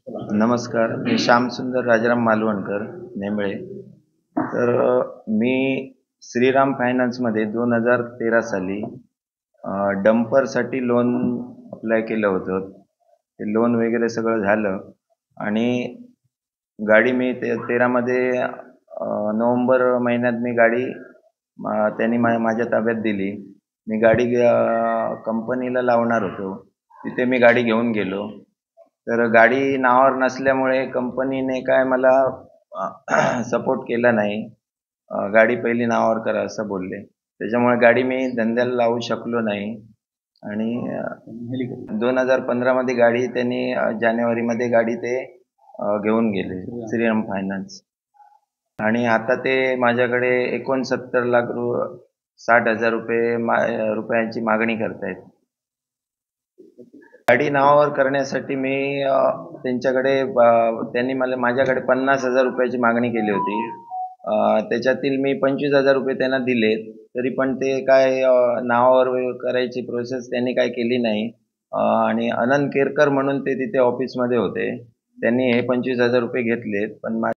नमस्कार, मी श्यामसुंदर राजाराम मालवणकर, नेमळे. तर मी श्रीराम फायनान्समध्ये 2013 साली डंपरसाठी लोन अप्लाय केलं होतं. ते लोन वगैरे सगळं झालं आणि गाडी मी 13मध्ये नोव्हेंबर महिन्यात मी गाडी त्यांनी माझ्या ताब्यात दिली. मी गाडी कंपनीला लावणार होतो. तिथे मी गाडी घेऊन गेलो. तर गाडी नावावर नसल्यामुळे कंपनीने काय मला सपोर्ट केला नाही. गाडी पहिली नावावर करा असं बोलले. त्याच्यामुळे गाडी मी धंद्याला लावू शकलो नाही आणि 2015 मध्ये गाडी त्यांनी जानेवारीमध्ये गाडी ते घेऊन गेले श्रीराम फायनान्स. आणि आता ते माझ्याकडे 69,60,000 रुपयांची मागणी करतायत. गाडी नावावर करण्यासाठी मी त्यांच्याकडे त्यांनी माझ्याकडे 50,000 रुपयाची मागणी केली होती. त्याच्यातील मी 25,000 रुपये त्यांना दिले. तरी पण ते काय नावावर करायची प्रोसेस त्यांनी काय केली नाही. आणि अनंत केरकर म्हणून ते तिथे ऑफिसमध्ये होते. त्यांनी हे 25,000 रुपये घेतलेत. पण